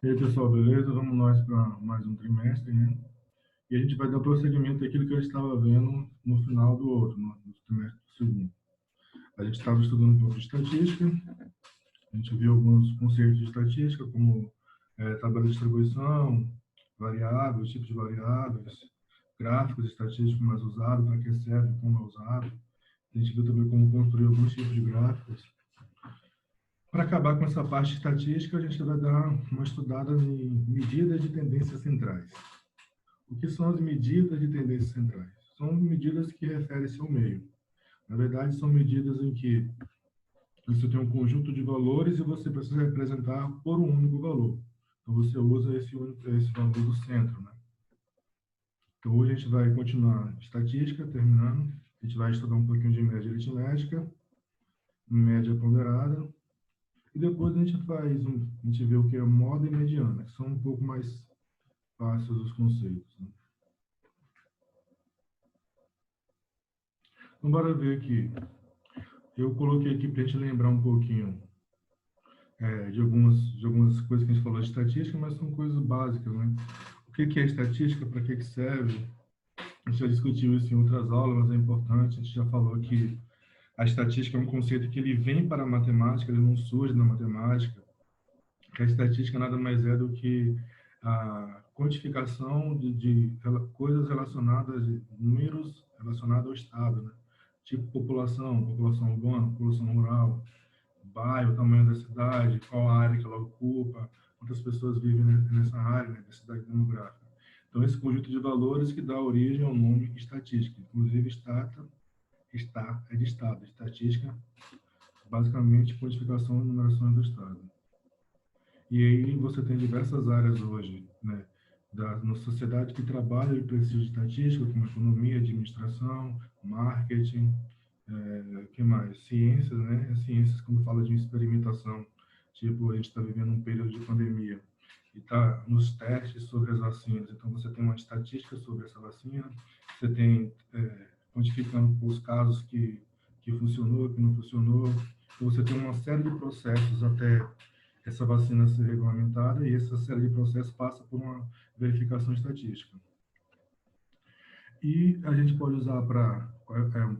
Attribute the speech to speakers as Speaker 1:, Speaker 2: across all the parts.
Speaker 1: E aí, pessoal, beleza? Vamos nós para mais um trimestre, né? E a gente vai dar prosseguimento àquilo que eu estava vendo no final do outro, no trimestre do segundo. A gente estava estudando um pouco de estatística, a gente viu alguns conceitos de estatística, como tabela de distribuição, variáveis, tipos de variáveis, gráficos estatísticos mais usados, para que serve, como é usado. A gente viu também como construir alguns tipos de gráficos. Para acabar com essa parte estatística, a gente vai dar uma estudada em medidas de tendências centrais. O que são as medidas de tendências centrais? São medidas que referem-se ao meio. Na verdade, são medidas em que você tem um conjunto de valores e você precisa representar por um único valor. Então, você usa esse valor do centro, né? Então, hoje a gente vai continuar estatística, terminando. A gente vai estudar um pouquinho de média aritmética, média ponderada, e depois a gente vê o que é moda e mediana, que são um pouco mais fáceis os conceitos, né? Então, bora ver aqui. Eu coloquei aqui para a gente lembrar um pouquinho de algumas coisas que a gente falou de estatística, mas são coisas básicas, né? O que é estatística, para que serve? A gente já discutiu isso em outras aulas, mas é importante. A gente já falou que a estatística é um conceito que ele vem para a matemática, ele não surge na matemática. Que a estatística nada mais é do que a quantificação de coisas relacionadas, de números relacionados ao Estado, né? Tipo população urbana, população rural, bairro, o tamanho da cidade, qual a área que ela ocupa, quantas pessoas vivem nessa área, né, densidade demográfica. Então, esse conjunto de valores que dá origem ao nome estatística. Inclusive, é de Estado. Estatística, basicamente, quantificação e numeração do Estado. E aí você tem diversas áreas hoje, né, na sociedade que trabalha e precisa de estatística, como economia, administração, marketing, que mais? Ciências, né? Ciências, quando fala de experimentação, tipo, a gente está vivendo um período de pandemia e está nos testes sobre as vacinas. Então, você tem uma estatística sobre essa vacina, você tem quantificando os casos que funcionou, que não funcionou. Então, você tem uma série de processos até essa vacina ser regulamentada e essa série de processos passa por uma verificação estatística. E a gente pode usar para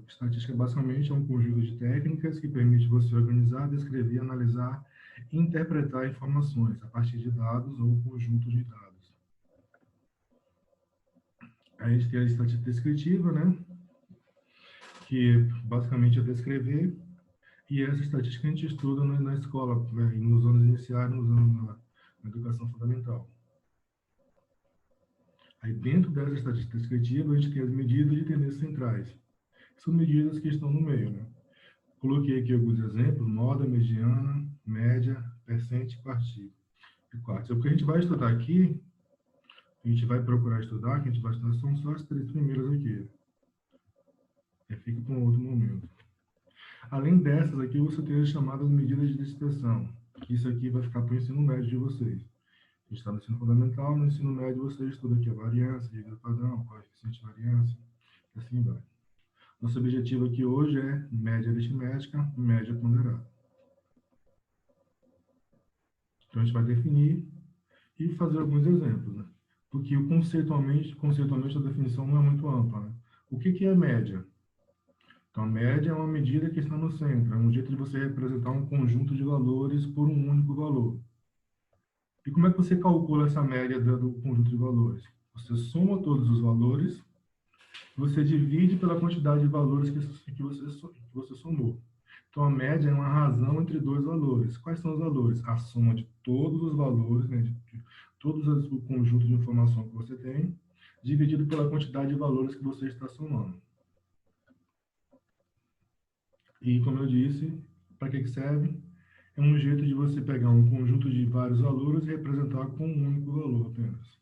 Speaker 1: estatística basicamente é um conjunto de técnicas que permite você organizar, descrever, analisar e interpretar informações a partir de dados ou conjuntos de dados. Aí a gente tem a estatística descritiva, né? Que basicamente é descrever, e essa estatística a gente estuda na escola, né? Nos anos iniciais, na educação fundamental. Aí dentro dessa estatística descritiva, a gente tem as medidas de tendências centrais. São medidas que estão no meio, né? Coloquei aqui alguns exemplos: moda, mediana, média, percente e quartil. O que a gente vai estudar aqui, a gente vai procurar estudar, que a gente vai estudar, são só as três primeiras aqui. Fica para um outro momento. Além dessas aqui, você tem as chamadas medidas de dispersão. Isso aqui vai ficar para o ensino médio de vocês. A gente está no ensino fundamental, no ensino médio você estuda aqui a variância, regra padrão, coeficiente de variância, e assim vai. Nosso objetivo aqui hoje é média aritmética, média ponderada. Então, a gente vai definir e fazer alguns exemplos, né? Porque conceitualmente a definição não é muito ampla, né? O que é média? Então, a média é uma medida que está no centro, é um jeito de você representar um conjunto de valores por um único valor. E como é que você calcula essa média do conjunto de valores? Você soma todos os valores, você divide pela quantidade de valores que você somou. Então, a média é uma razão entre dois valores. Quais são os valores? A soma de todos os valores, né, de todos o conjunto de informação que você tem, dividido pela quantidade de valores que você está somando. E, como eu disse, para que serve? É um jeito de você pegar um conjunto de vários valores e representar com um único valor apenas.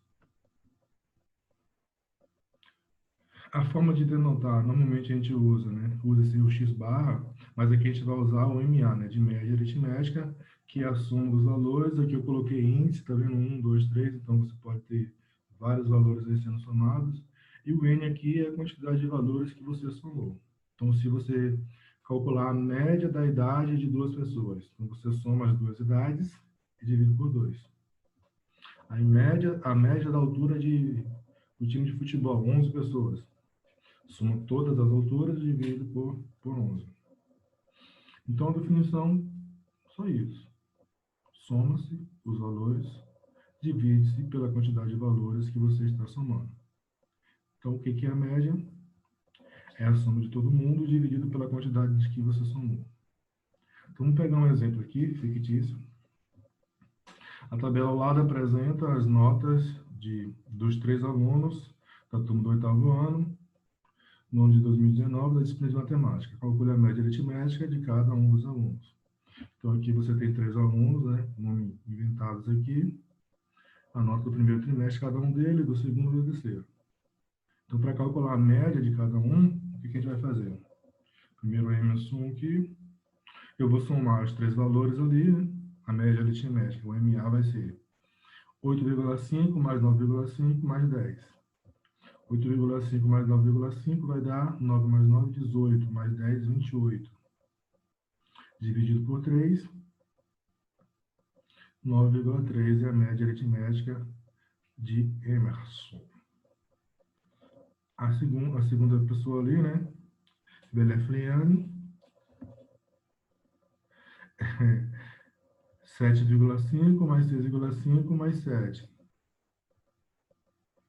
Speaker 1: A forma de denotar, normalmente a gente usa, né? Usa-se o x barra, mas aqui a gente vai usar o MA, né? De média aritmética, que é a soma dos valores. Aqui eu coloquei índice, tá vendo? 1, 2, 3, então você pode ter vários valores aí sendo somados. E o N aqui é a quantidade de valores que você somou. Então, se você calcular a média da idade de duas pessoas, então você soma as duas idades e divide por 2. A média da altura do time de futebol, 11 pessoas. Soma todas as alturas e divide por 11. Então, a definição, só isso. Soma-se os valores, divide-se pela quantidade de valores que você está somando. Então, o que é a média? É a soma de todo mundo dividido pela quantidade de que você somou. Então, vamos pegar um exemplo aqui, fictício. A tabela ao lado apresenta as notas dos 3 alunos da turma do 8º ano, no ano de 2019, da disciplina de matemática. Calcule a média aritmética de cada um dos alunos. Então, aqui você tem 3 alunos, né, nome inventados aqui, a nota do primeiro trimestre, cada um deles, do segundo e do terceiro. Então, para calcular a média de cada um, o que a gente vai fazer? Primeiro Emerson aqui, eu vou somar os 3 valores ali, né? A média aritmética, o MA vai ser 8,5 mais 9,5 mais 10. 8,5 mais 9,5 vai dar 9 mais 9, 18, mais 10, 28. Dividido por 3, 9,3 é a média aritmética de Emerson. A segunda pessoa ali, né? Belefliane, 7,5 mais 6,5 mais 7.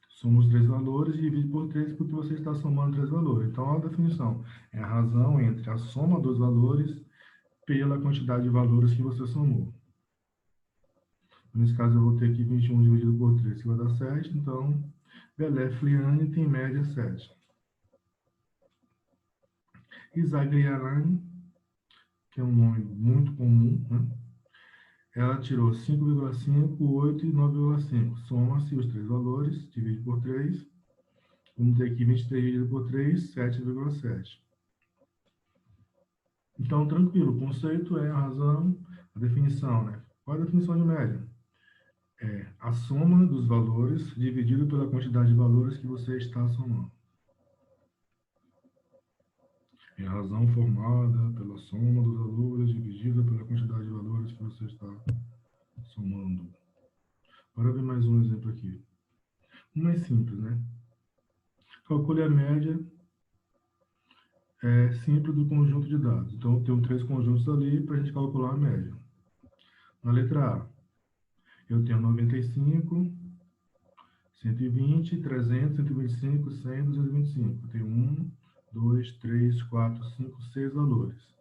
Speaker 1: Soma os 3 valores e divide por 3 porque você está somando 3 valores. Então, a definição é a razão entre a soma dos valores pela quantidade de valores que você somou. Nesse caso, eu vou ter aqui 21 dividido por 3, que vai dar 7. Então, Belefliane tem média 7. Isagrialane, que é um nome muito comum, né? Ela tirou 5,5, 8 e 9,5. Soma-se os 3 valores, divide por 3. Vamos ter aqui 23 dividido por 3, 7,7. Então, tranquilo, o conceito é a razão, a definição, né? Qual é a definição de média? É a soma dos valores dividido pela quantidade de valores que você está somando. É a razão formada pela soma dos valores dividida pela quantidade de valores que você está somando. Bora ver mais um exemplo aqui. Um mais simples, né? Calcule a média simples do conjunto de dados. Então, eu tenho 3 conjuntos ali para a gente calcular a média. Na letra A, eu tenho 95, 120, 300, 125, 100, 225. Eu tenho 1, 2, 3, 4, 5, 6 valores.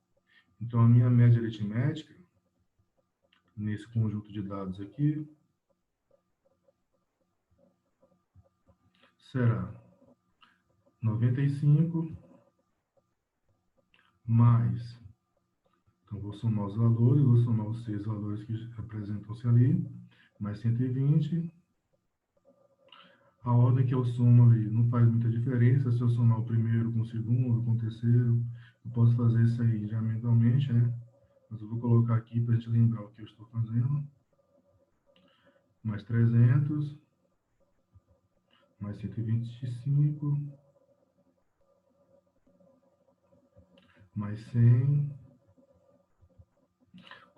Speaker 1: Então, a minha média aritmética, nesse conjunto de dados aqui, será 95 mais, então vou somar os valores, vou somar os 6 valores que apresentam-se ali, mais 120. A ordem que eu somo ali não faz muita diferença, se eu somar o primeiro com o segundo, com o terceiro, eu posso fazer isso aí já mentalmente, né? Mas eu vou colocar aqui para a gente lembrar o que eu estou fazendo. Mais 300, mais 125, mais 100.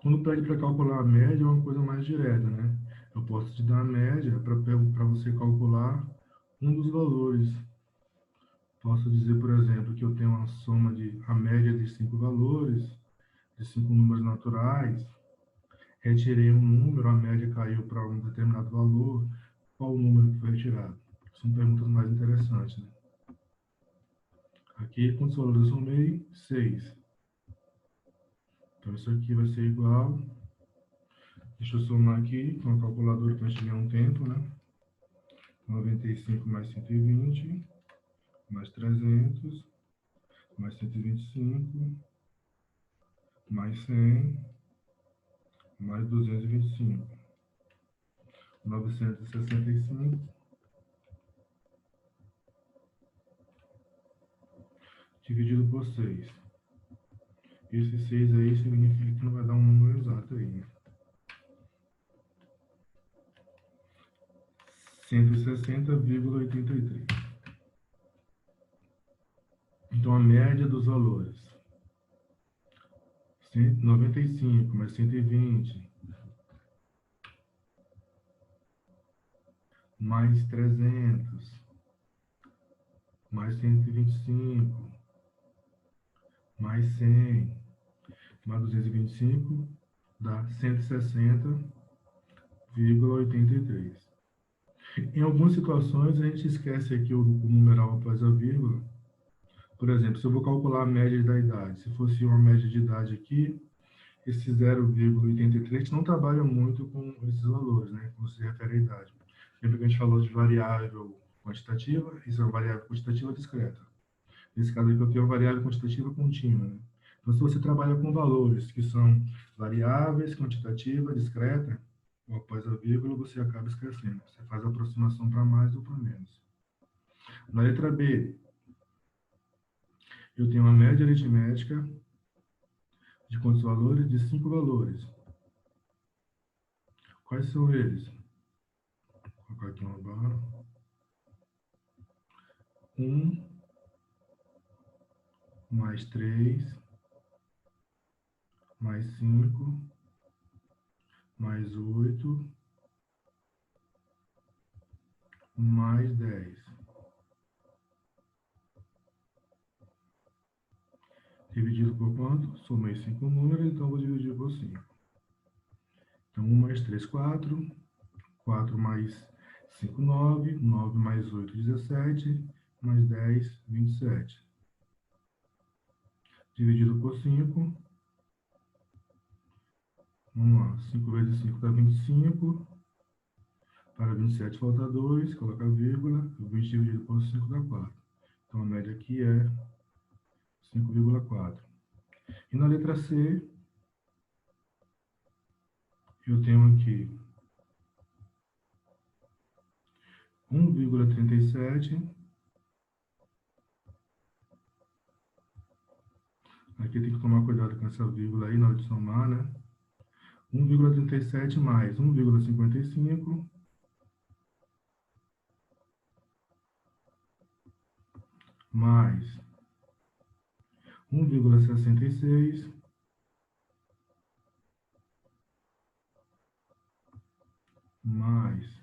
Speaker 1: Quando pede para calcular a média, é uma coisa mais direta, né? Eu posso te dar a média para você calcular um dos valores. Posso dizer, por exemplo, que eu tenho uma soma a média de 5 valores, de 5 números naturais, retirei um número, a média caiu para um determinado valor, qual o número que foi retirado? São perguntas mais interessantes, né? Aqui, quantos valores eu somei? 6. Então, isso aqui vai ser igual. Deixa eu somar aqui com a calculadora para a gente ganhar um tempo, né? 95 mais 120, mais 300, mais 125, mais 100, mais 225. 965 dividido por 6. Esse 6 aí significa que não vai dar um número exato aí, né? 160,83. Então, a média dos valores. 95 mais 120 mais 300, mais 125, mais 100, mais 225, dá 160,83. Em algumas situações, a gente esquece aqui o numeral após a vírgula. Por exemplo, se eu vou calcular a média da idade, se fosse uma média de idade aqui, esse 0,83 não trabalha muito com esses valores, né? Quando se refere à idade. Lembra que a gente falou de variável quantitativa? Isso é uma variável quantitativa discreta. Nesse caso aqui, eu tenho uma variável quantitativa contínua, né? Então, se você trabalha com valores que são variáveis, quantitativa, discreta, ou após a vírgula, você acaba esquecendo. Você faz a aproximação para mais ou para menos. Na letra B, eu tenho uma média aritmética de quantos valores? De 5 valores. Quais são eles? Vou colocar aqui uma barra. 1 mais 3 mais 5 mais 8 mais 10. Dividido por quanto? Somei 5 números, então vou dividir por 5. Então, 1 mais 3, 4. 4 mais 5, 9. 9 mais 8, 17. Mais 10, 27. Dividido por 5. Vamos lá. 5 vezes 5 dá 25. Para 27 falta 2. Coloca a vírgula. 20 dividido por 5 dá 4. Então, a média aqui é 5,4. E na letra C, eu tenho aqui 1,37. Aqui tem que tomar cuidado com essa vírgula aí na hora de somar, né? 1,37 mais 1,55 mais 1,66 mais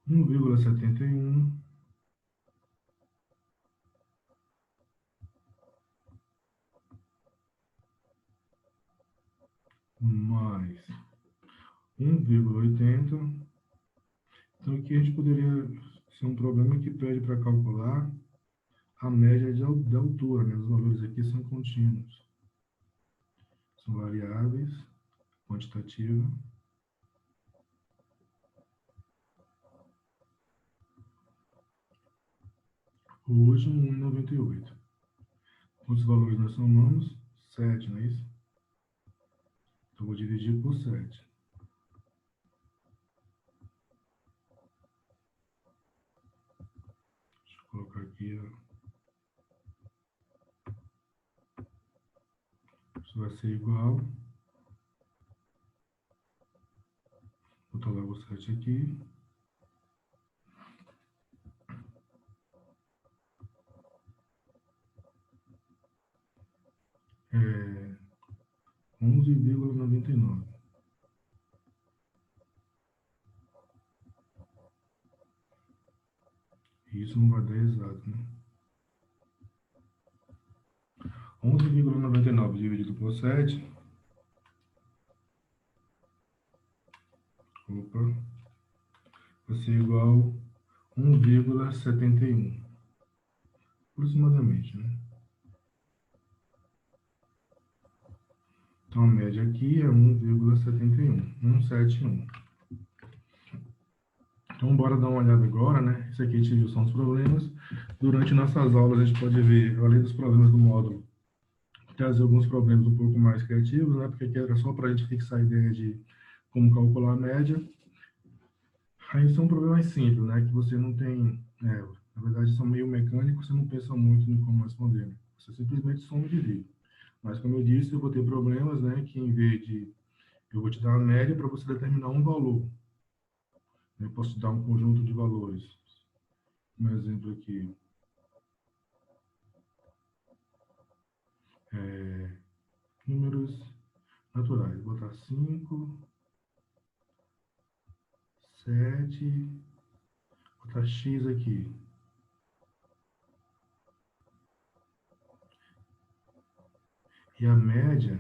Speaker 1: 1,71 mais 1,80. Então aqui a gente poderia ser um problema que pede para calcular a média de altura, né? Os valores aqui são contínuos, são variáveis, quantitativa. Hoje, 1,98. Quantos valores nós somamos? 7, não é isso? Então, vou dividir por 7. Deixa eu colocar aqui, ó. Isso vai ser igual. Vou botar logo o 7 aqui. É 11,99. Isso não vai dar exato, né? 11,99 dividido por 7. Opa. Vai ser igual a 1,71. Aproximadamente, né? Então, a média aqui é 1,71. 171. Então, bora dar uma olhada agora, né? Isso aqui a gente viu são os problemas. Durante nossas aulas, a gente pode ver, além dos problemas do módulo, trazer alguns problemas um pouco mais criativos, né? Porque aqui era só para a gente fixar a ideia de como calcular a média. Aí são problemas simples, né? Que você não tem... na verdade, são meio mecânicos, você não pensa muito em como responder, né? Você simplesmente soma e divide. Mas, como eu disse, eu vou ter problemas, né? Que em vez de... Eu vou te dar a média para você determinar um valor. Eu posso te dar um conjunto de valores. Um exemplo aqui. Números naturais. Vou botar 5, 7, botar x aqui. E a média,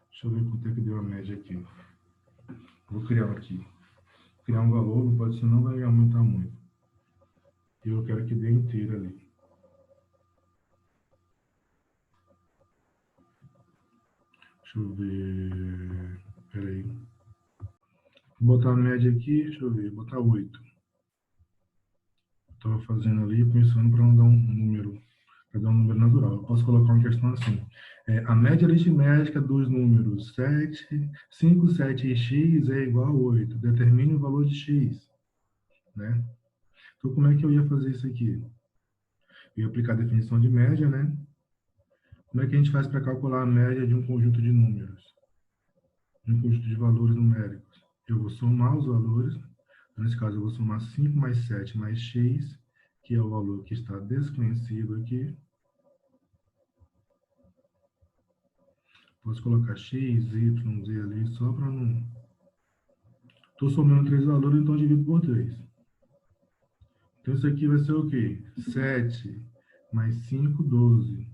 Speaker 1: deixa eu ver quanto é que deu a média aqui. Vou criar aqui. Criar um valor, não pode ser, não vai aumentar muito. E eu quero que dê inteira ali. Deixa eu ver. Espera aí. Vou botar a média aqui, deixa eu ver, botar 8. Estava fazendo ali, pensando para não dar um número, para dar um número natural. Eu posso colocar uma questão assim. A média aritmética dos números 7, 5, 7 e x é igual a 8. Determine o valor de x. Né? Então, como é que eu ia fazer isso aqui? Eu ia aplicar a definição de média, né? Como é que a gente faz para calcular a média de um conjunto de números? De um conjunto de valores numéricos? Eu vou somar os valores. Nesse caso, eu vou somar 5 mais 7 mais x, que é o valor que está desconhecido aqui. Posso colocar x, y, z ali, só para não... Estou somando 3 valores, então divido por 3. Então, isso aqui vai ser o quê? 7 mais 5, 12.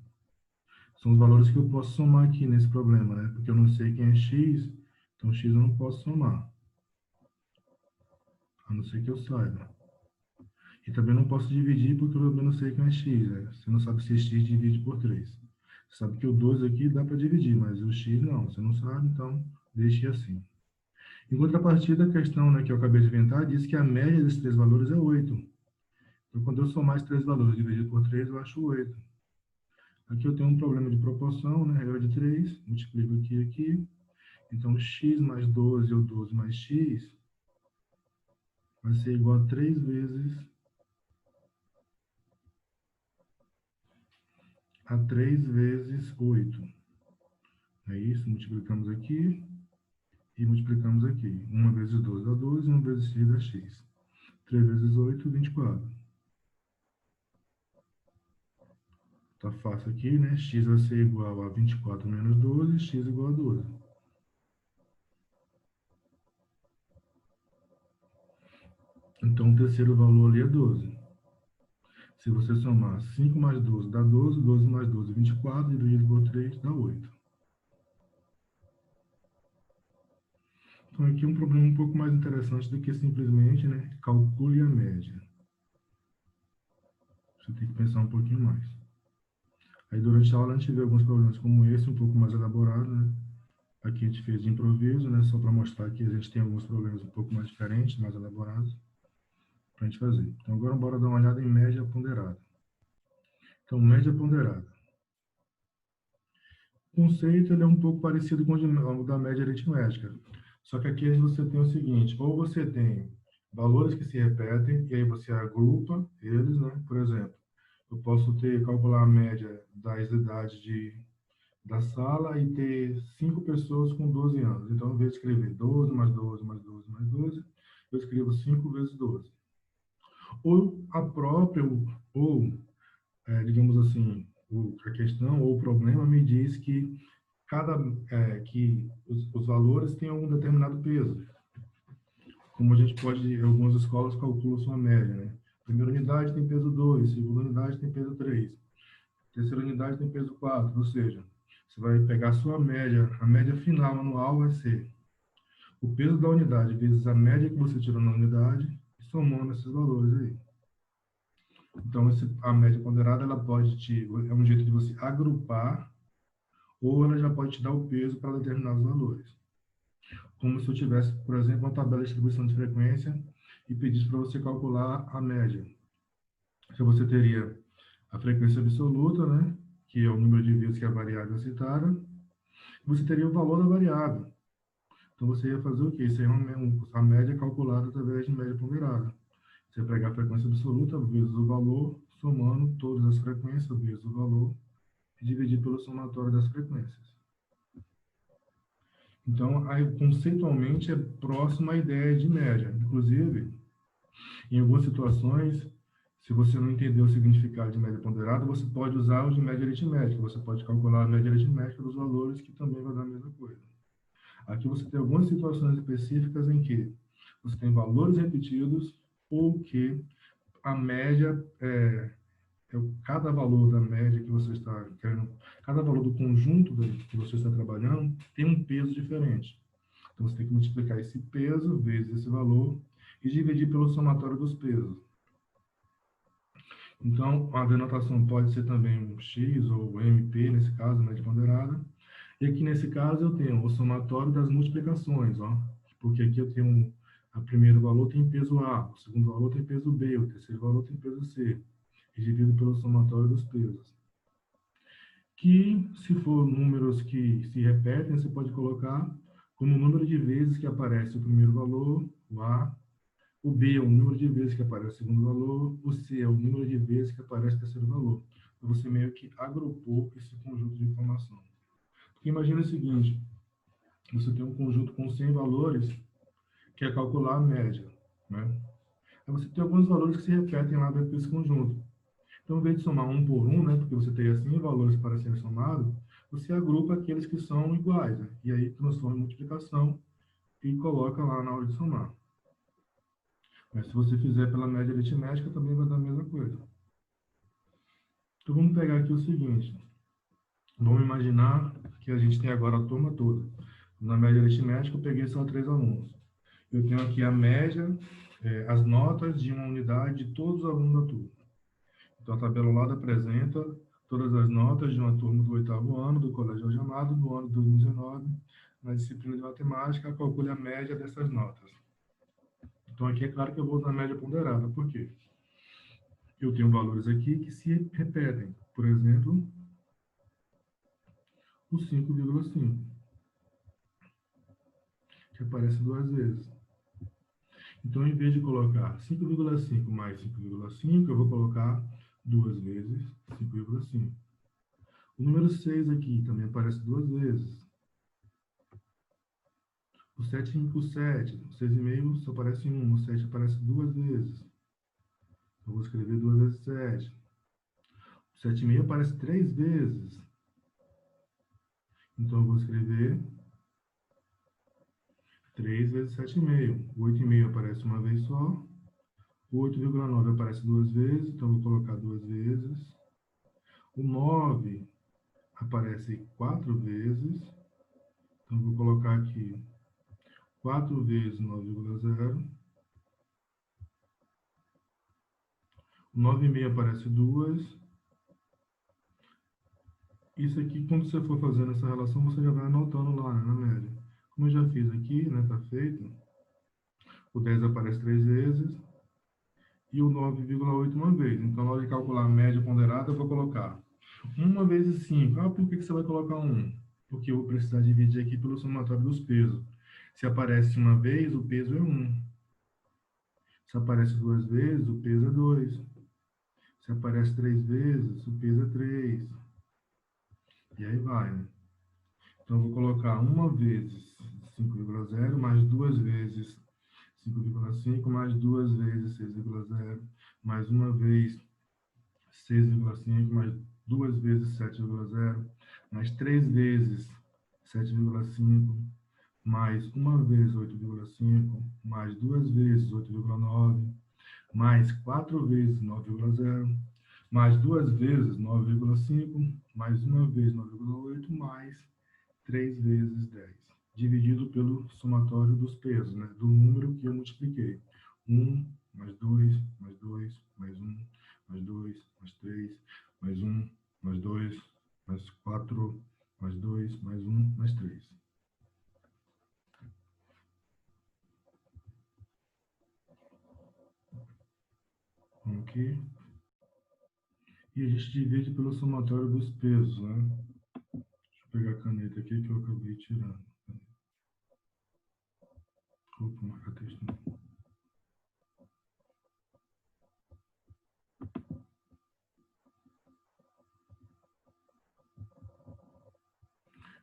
Speaker 1: São os valores que eu posso somar aqui nesse problema, né? Porque eu não sei quem é x, então x eu não posso somar. A não ser que eu saiba. E também não posso dividir porque eu também não sei quem é x, né? Você não sabe se é x divide por 3. Você sabe que o 12 aqui dá para dividir, mas o x não. Você não sabe, então deixe assim. Em contrapartida, a questão, né, que eu acabei de inventar diz que a média desses 3 valores é 8. Então, quando eu somar esses 3 valores dividido por 3, eu acho 8. Aqui eu tenho um problema de proporção, né, regra de 3. Multiplico aqui e aqui. Então, x mais 12 ou 12 mais x vai ser igual a 3 vezes a 3 vezes 8. É isso, multiplicamos aqui e multiplicamos aqui. 1 vezes 12 dá 12, 1 vezes x dá x. 3 vezes 8, 24. Tá fácil aqui, né? X vai ser igual a 24 menos 12, x igual a 12. Então, o terceiro valor ali é 12. Se você somar 5 mais 12 dá 12, 12 mais 12, 24, dividido por 3 dá 8. Então, aqui é um problema um pouco mais interessante do que simplesmente, né, calcule a média. Você tem que pensar um pouquinho mais. Aí, durante a aula, a gente vê alguns problemas como esse, um pouco mais elaborados, né? Aqui a gente fez de improviso, né, só para mostrar que a gente tem alguns problemas um pouco mais diferentes, mais elaborados, para a gente fazer. Então, agora, bora dar uma olhada em média ponderada. Então, média ponderada. O conceito ele é um pouco parecido com o da média aritmética. Só que aqui você tem o seguinte, ou você tem valores que se repetem, e aí você agrupa eles, né? Por exemplo, eu posso calcular a média das idades da sala e ter 5 pessoas com 12 anos. Então, ao invés de escrever 12 mais 12 mais 12 mais 12, eu escrevo 5 vezes 12. Ou a própria, digamos assim, a questão ou o problema me diz que que os valores têm um determinado peso. Como a gente pode, algumas escolas calculam sua média, né? Primeira unidade tem peso 2, segunda unidade tem peso 3, terceira unidade tem peso 4, ou seja, você vai pegar a sua média, a média final anual vai ser o peso da unidade vezes a média que você tirou na unidade, somando esses valores aí. Então, a média ponderada, ela é um jeito de você agrupar, ou ela já pode te dar o peso para determinados valores. Como se eu tivesse, por exemplo, uma tabela de distribuição de frequência e pedisse para você calcular a média. Então, você teria a frequência absoluta, né, que é o número de vezes que a variável é citada, e você teria o valor da variável. Então, você ia fazer o quê? Isso aí é a média calculada através de média ponderada. Você ia pegar a frequência absoluta vezes o valor, somando todas as frequências vezes o valor, e dividir pelo somatório das frequências. Então, aí, conceitualmente, é próximo à ideia de média. Inclusive, em algumas situações, se você não entender o significado de média ponderada, você pode usar o de média aritmética. Você pode calcular a média aritmética dos valores, que também vai dar a mesma coisa. Aqui você tem algumas situações específicas em que você tem valores repetidos ou que a média cada valor da média que você está querendo, cada valor do conjunto que você está trabalhando tem um peso diferente. Então você tem que multiplicar esse peso vezes esse valor e dividir pelo somatório dos pesos. Então, a denotação pode ser também um X ou MP, nesse caso, média ponderada. E aqui, nesse caso, eu tenho o somatório das multiplicações, ó. Porque aqui eu tenho o primeiro valor tem peso A, o segundo valor tem peso B, o terceiro valor tem peso C. E divido pelo somatório dos pesos. Que, se for números que se repetem, você pode colocar como o número de vezes que aparece o primeiro valor, o A, o B é o número de vezes que aparece o segundo valor, o C é o número de vezes que aparece o terceiro valor. Então, você meio que agrupou esse conjunto de informação. Porque imagina o seguinte, você tem um conjunto com 100 valores, que é calcular a média, né? Aí você tem alguns valores que se repetem lá dentro desse conjunto. Então, ao invés de somar um por um, né, porque você tem assim valores para serem somados, você agrupa aqueles que são iguais, né? E aí transforma em multiplicação e coloca lá na hora de somar. Mas se você fizer pela média aritmética, também vai dar a mesma coisa. Então, vamos pegar aqui o seguinte. Vamos imaginar que a gente tem agora a turma toda. Na média aritmética, eu peguei só 3 alunos. Eu tenho aqui a média, as notas de uma unidade de todos os alunos da turma. Então, a tabela ao lado apresenta todas as notas de uma turma do 8º ano do Colégio Algemado, no ano de 2019, na disciplina de matemática, calcule a média dessas notas. Então, aqui é claro que eu vou usar a média ponderada. Por quê? Eu tenho valores aqui que se repetem. Por exemplo, o 5,5, que aparece 2 vezes. Então, em vez de colocar 5,5 mais 5,5, eu vou colocar 2 vezes 5,5. O número 6 aqui também aparece 2 vezes. O 7, o 7, o 6,5 só aparece 1, o 7 aparece 2 vezes. Eu vou escrever 2 vezes 7. O 7,5 aparece 3 vezes. Então, eu vou escrever 3 vezes 7,5. O 8,5 aparece uma vez só. O 8,9 aparece 2 vezes, então eu vou colocar 2 vezes. O 9 aparece 4 vezes, então eu vou colocar aqui 4 vezes 9,0. O 9,5 aparece 2. Isso aqui, quando você for fazendo essa relação, você já vai anotando lá, né, na média. Como eu já fiz aqui, né, tá feito. O 10 aparece 3 vezes e o 9,8 uma vez. Então, na hora de calcular a média ponderada, eu vou colocar 1 vezes 5. Ah, por que você vai colocar 1? Porque eu vou precisar dividir aqui pelo somatório dos pesos. Se aparece uma vez, o peso é 1. Se aparece 2 vezes, o peso é 2. Se aparece 3 vezes, o peso é 3. E aí vai, né? Então, eu vou colocar 1 vezes 5,0 mais 2 vezes 5,5 mais 2 vezes 6,0 mais 1 vez 6,5 mais 2 vezes 7,0 mais 3 vezes 7,5 mais 1 vezes 8,5 mais 2 vezes 8,9 mais 4 vezes 9,0 mais 2 vezes 9,5 mais 1 vez 9,8 mais 3 vezes 10, dividido pelo somatório dos pesos, né, do número que eu multipliquei. 1, mais 2, mais 2, mais 1, mais 2, mais 3, mais 1, mais 2, mais 4, mais 2, mais 1, mais 3. Ok? E a gente divide pelo somatório dos pesos, né? Deixa eu pegar a caneta aqui que eu acabei tirando. Opa, marcar texto.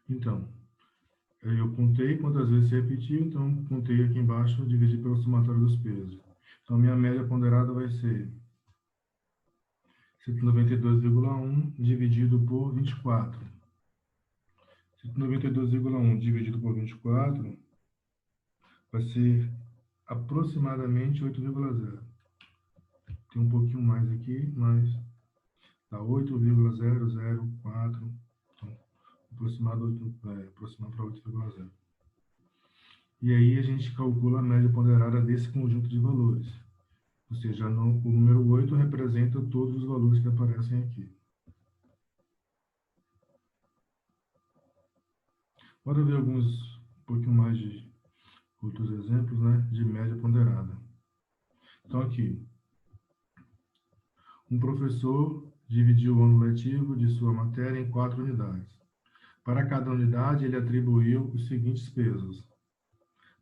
Speaker 1: Então, eu contei quantas vezes se repetiu, então contei aqui embaixo, dividi pelo somatório dos pesos. Então, minha média ponderada vai ser 192,1 dividido por 24. 192,1 dividido por 24 vai ser aproximadamente 8,0. Tem um pouquinho mais aqui, mas dá 8,004. Então, aproximado para 8,0. E aí a gente calcula a média ponderada desse conjunto de valores. Ou seja, o número 8 representa todos os valores que aparecem aqui. Bora ver um pouquinho mais de outros exemplos, né, de média ponderada. Então aqui, um professor dividiu o ano letivo de sua matéria em 4 unidades. Para cada unidade, ele atribuiu os seguintes pesos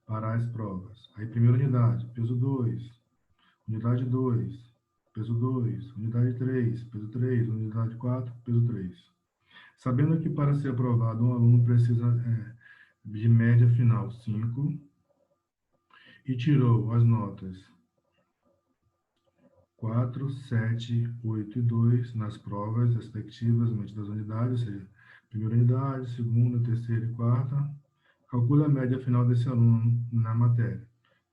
Speaker 1: para as provas. Aí, primeira unidade, peso 2, unidade 2, peso 2, unidade 3, peso 3, unidade 4, peso 3. Sabendo que para ser aprovado, um aluno precisa de média final 5 e tirou as notas 4, 7, 8 e 2 nas provas respectivas das unidades, ou seja, primeira unidade, segunda, terceira e quarta. Calcule a média final desse aluno na matéria,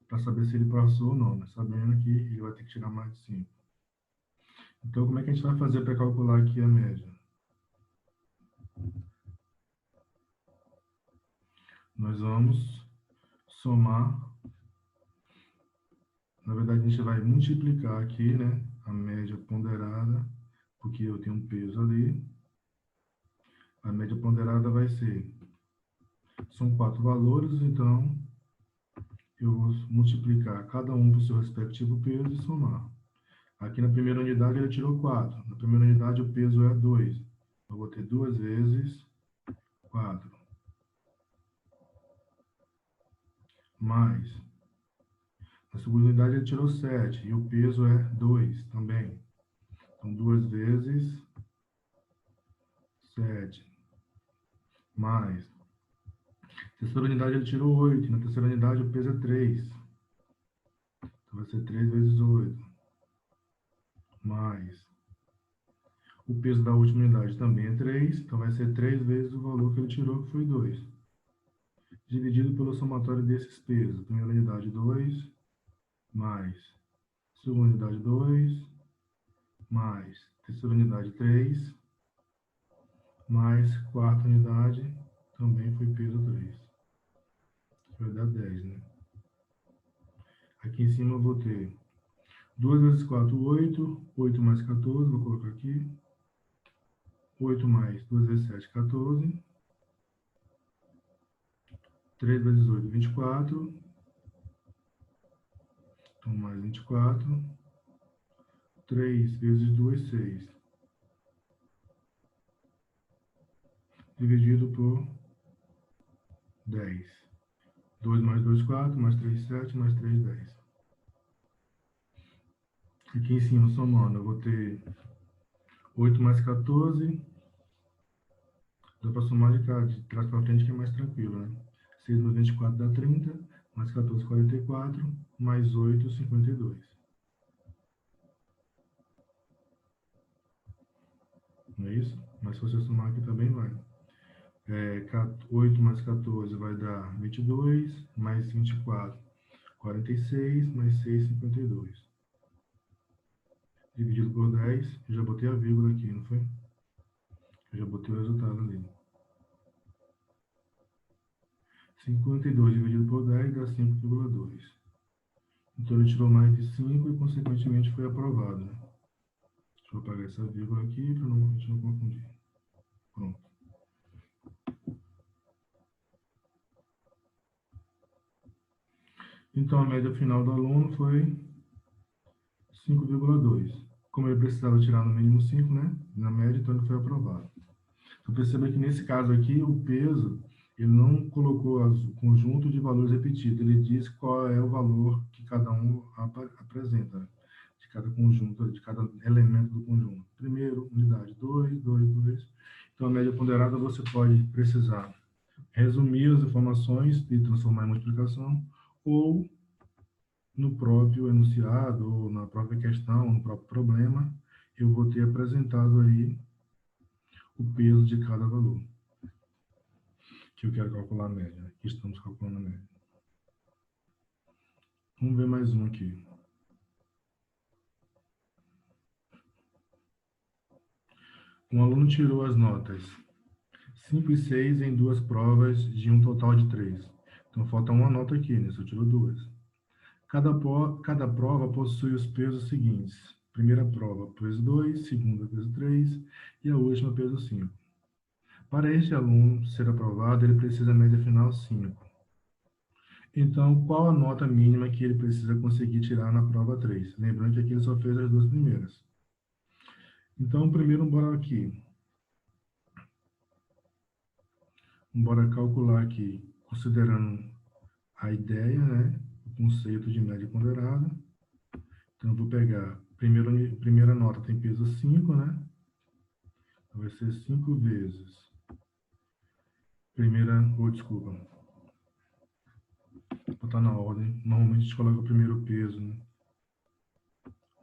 Speaker 1: para saber se ele passou ou não, né? Sabendo que ele vai ter que tirar mais de 5. Então, como é que a gente vai fazer para calcular aqui a média? Nós vamos somar, na verdade, a gente vai multiplicar aqui, né, a média ponderada, porque eu tenho um peso ali. A média ponderada vai ser, são 4 valores, então eu vou multiplicar cada um por seu respectivo peso e somar. Aqui na primeira unidade ele tirou 4. Na primeira unidade o peso é 2. Eu vou ter 2 vezes 4. Mais. Na segunda unidade ele tirou 7. E o peso é 2 também. Então 2 vezes 7. Mais. Na terceira unidade ele tirou 8. E na terceira unidade o peso é 3. Então vai ser 3 vezes 8. Mais. O peso da última unidade também é 3. Então vai ser 3 vezes o valor que ele tirou, que foi 2. Dividido pelo somatório desses pesos. Primeira unidade 2, mais segunda unidade 2, mais terceira unidade 3, mais quarta unidade, também foi peso 3. Vai dar 10, né? Aqui em cima eu vou ter 2 vezes 4, 8. 8 mais 14, vou colocar aqui. 8 mais 2 vezes 7, 14. 3 vezes 8, 24. Então, mais 24. 3 vezes 2, 6. Dividido por 10. 2 mais 2, 4. Mais 3, 7. Mais 3, 10. Aqui em cima, somando, eu vou ter 8 mais 14. Dá para somar de trás para frente, que é mais tranquilo, né? 6 mais 24 dá 30. Mais 14, 44. Mais 8, 52. Não é isso? Mas se você somar aqui também vai. 8 mais 14 vai dar 22. Mais 24, 46. Mais 6, 52. Dividido por 10. Eu já botei a vírgula aqui, não foi? Eu já botei o resultado ali. 52 dividido por 10 dá 5,2. Então ele tirou mais de 5 e, consequentemente, foi aprovado, né? Deixa eu apagar essa vírgula aqui para a gente não confundir. Pronto. Então a média final do aluno foi 5,2. Como ele precisava tirar no mínimo 5, né? Na média, então ele foi aprovado. Então perceba que nesse caso aqui, o peso, ele não colocou o conjunto de valores repetidos, ele diz qual é o valor que cada um apresenta, né? De cada conjunto, de cada elemento do conjunto. Primeiro, unidade 2, 2, 2. Então a média ponderada você pode precisar resumir as informações e transformar em multiplicação, ou no próprio enunciado, ou na própria questão, no próprio problema, eu vou ter apresentado aí o peso de cada valor. que eu quero calcular a média. Aqui estamos calculando a média. Vamos ver mais um aqui. Um aluno tirou as notas 5 e 6 em duas provas de um total de 3. Então, falta uma nota aqui, né? Só tirou duas. Cada prova possui os pesos seguintes. Primeira prova, peso 2, segunda, peso 3 e a última, peso 5. Para este aluno ser aprovado, ele precisa da média final 5. Então, qual a nota mínima que ele precisa conseguir tirar na prova 3? Lembrando que aqui ele só fez as duas primeiras. Então, primeiro, bora aqui. Bora calcular aqui, considerando a ideia, né? O conceito de média ponderada. Então, eu vou pegar, primeira nota tem peso 5, né? Então, vai ser 5 vezes. Desculpa. Vou botar na ordem. Normalmente a gente coloca o primeiro peso, né?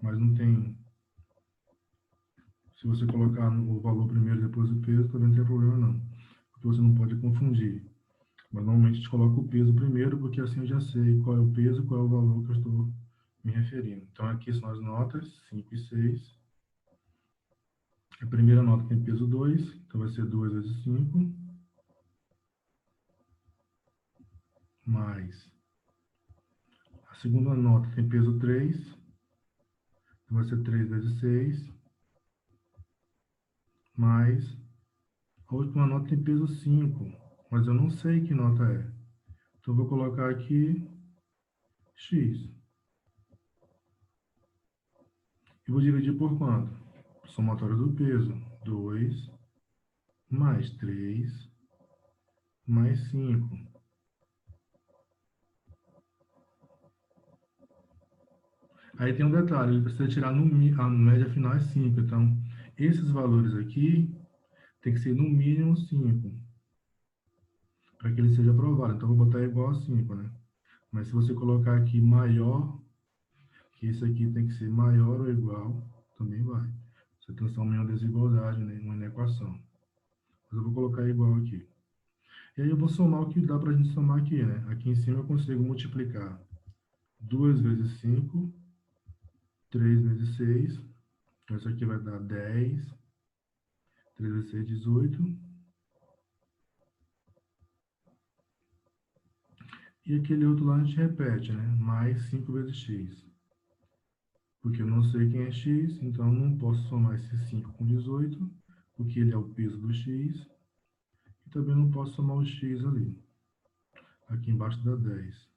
Speaker 1: Mas não tem. Se você colocar o valor primeiro e depois o peso, também não tem problema não. Porque você não pode confundir. Mas normalmente a gente coloca o peso primeiro, porque assim eu já sei qual é o peso e qual é o valor que eu estou me referindo. Então aqui são as notas, 5 e 6. A primeira nota tem peso 2, então vai ser 2 vezes 5, mais a segunda nota tem peso 3, então vai ser 3 vezes 6, mais a última nota tem peso 5, mas eu não sei que nota é. Então eu vou colocar aqui x. E vou dividir por quanto? Somatório do peso, 2 mais 3 mais 5. Aí tem um detalhe, ele precisa tirar a média final é 5. Então, esses valores aqui tem que ser no mínimo 5 para que ele seja aprovado. Então, eu vou botar igual a 5, né? Mas se você colocar aqui maior, que isso aqui tem que ser maior ou igual, também vai. Você transforma em uma desigualdade, né? Uma equação. Mas eu vou colocar igual aqui. E aí eu vou somar o que dá para a gente somar aqui, né? Aqui em cima eu consigo multiplicar 2 vezes 5, 3 vezes 6. Então, isso aqui vai dar 10. 3 vezes 6, 18. E aquele outro lá a gente repete, né? Mais 5 vezes x. Porque eu não sei quem é x, então eu não posso somar esse 5 com 18, porque ele é o peso do x. E também não posso somar o x ali. Aqui embaixo dá 10.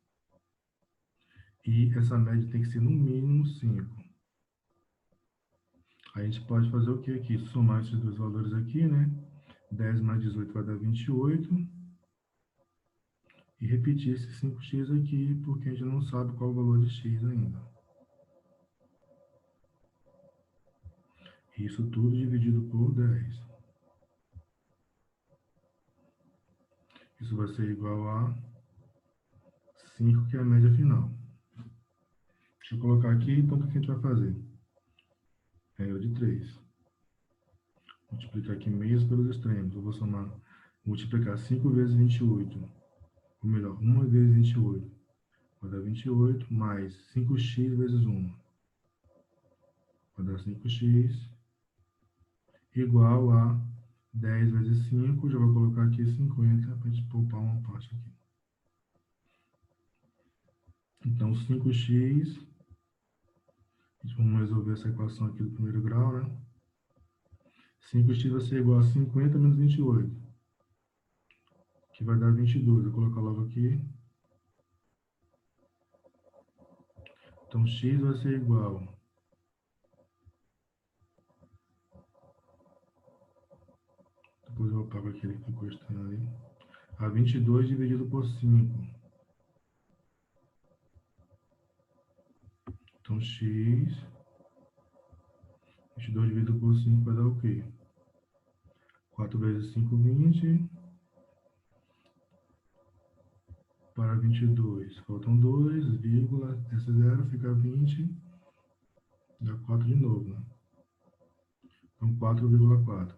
Speaker 1: E essa média tem que ser no mínimo 5. A gente pode fazer o que aqui? Somar esses dois valores aqui, né? 10 mais 18 vai dar 28. E repetir esse 5x aqui, porque a gente não sabe qual o valor de x ainda. Isso tudo dividido por 10. Isso vai ser igual a 5, que é a média final. Deixa eu colocar aqui, então, o que a gente vai fazer? Regra de 3. Multiplicar aqui meios pelos extremos. Eu vou multiplicar 5 vezes 28. Ou melhor, 1 vezes 28. Vai dar 28, mais 5x vezes 1. Vai dar 5x, igual a 10 vezes 5. Já vou colocar aqui 50, para a gente poupar uma parte aqui. Então, 5x, vamos resolver essa equação aqui do primeiro grau, né? 5x vai ser igual a 50 menos 28, que vai dar 22. Vou colocar logo aqui. Então, x vai ser igual depois eu apago aquele que ficou estranho ali, a 22 dividido por 5. Então, x, 22 dividido por 5 vai dar o quê? 4 vezes 5, 20. Para 22, faltam 2, vírgula, esse zero fica 20, dá 4 de novo, né? Então, 4,4.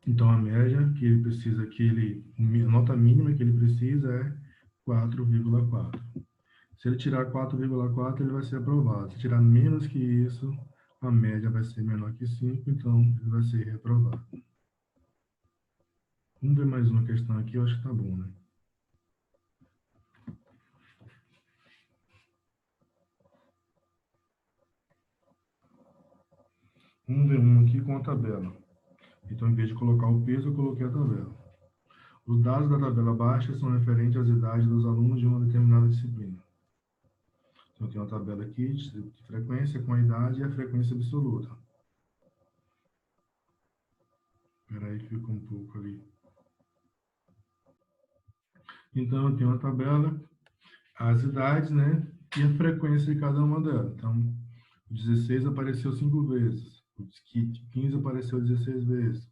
Speaker 1: Então, a média que ele precisa, a nota mínima que ele precisa é 4,4. Se ele tirar 4,4, ele vai ser aprovado. Se tirar menos que isso, a média vai ser menor que 5, então ele vai ser reprovado. Vamos ver mais uma questão aqui, eu acho que tá bom, né? Vamos ver uma aqui com a tabela. Então, em vez de colocar o peso, eu coloquei a tabela. Os dados da tabela baixa são referentes às idades dos alunos de uma determinada disciplina. Então, eu tenho uma tabela aqui de frequência com a idade e a frequência absoluta. Espera aí que ficou um pouco ali. Então, eu tenho uma tabela, as idades, né? E a frequência de cada uma delas. Então, o 16 apareceu 5 vezes. O 15 apareceu 16 vezes.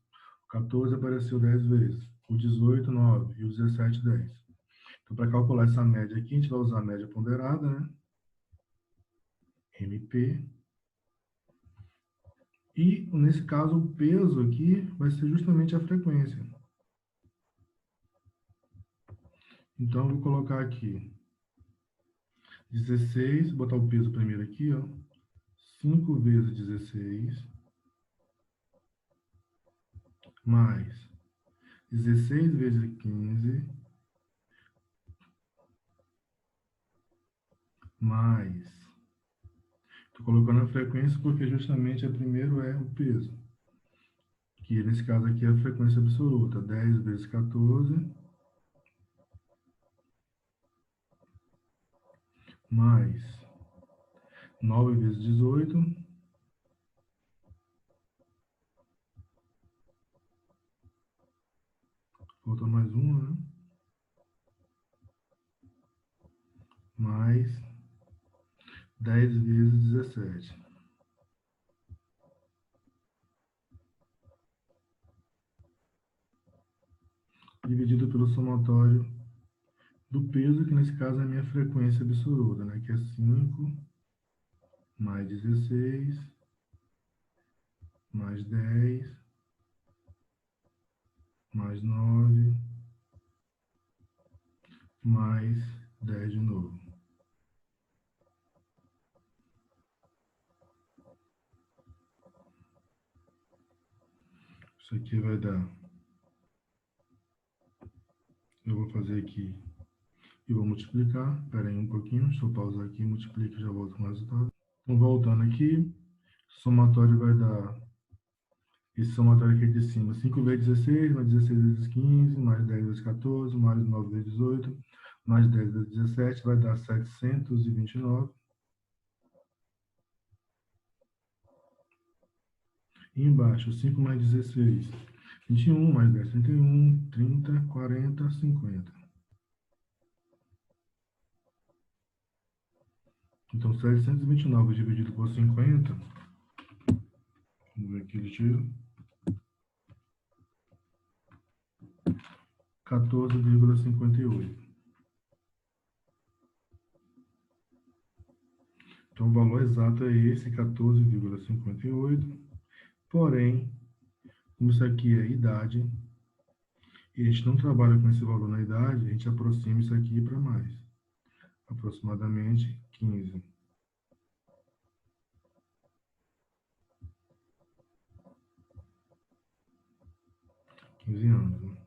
Speaker 1: O 14 apareceu 10 vezes. O 18, 9. E o 17, 10. Então, para calcular essa média aqui, a gente vai usar a média ponderada, né? MP. E, nesse caso, o peso aqui vai ser justamente a frequência. Então, eu vou colocar aqui 16, botar o peso primeiro aqui, ó. 5 vezes 16, mais 16 vezes 15, mais... Estou colocando a frequência porque justamente a primeiro é o peso. Que nesse caso aqui é a frequência absoluta. 10 vezes 14, mais 9 vezes 18, falta mais um, né? Mais 10 vezes 17. Dividido pelo somatório do peso, que nesse caso é a minha frequência absoluta, né? Que é 5 mais 16, mais 10, mais 9, mais 10 de novo. Isso aqui vai dar... Eu vou fazer aqui e vou multiplicar. Espera aí um pouquinho, deixa eu pausar aqui, multiplica e já volto com o resultado. Então, voltando aqui, somatório vai dar... Esse somatório aqui de cima, 5 vezes 16, mais 16 vezes 15, mais 10 vezes 14, mais 9 vezes 18, mais 10 vezes 17, vai dar 729. E embaixo, 5 mais 16, 21, mais 10, 31, 30, 40, 50. Então, 729 dividido por 50, vamos ver aqui, ele tira 14,58. Então, o valor exato é esse, 14,58. Porém, como isso aqui é idade, e a gente não trabalha com esse valor na idade, a gente aproxima isso aqui para mais. Aproximadamente 15. 15 anos. Né?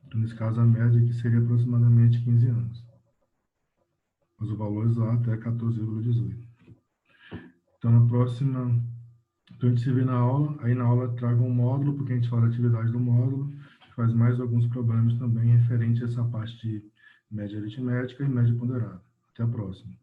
Speaker 1: Então, nesse caso, a média aqui seria aproximadamente 15 anos. Mas o valor exato é 14,18. Então, na próxima... Então, a gente se vê na aula. Aí, na aula, traga um módulo, porque a gente fala a atividade do módulo. Faz mais alguns problemas também referente a essa parte de média aritmética e média ponderada. Até a próxima.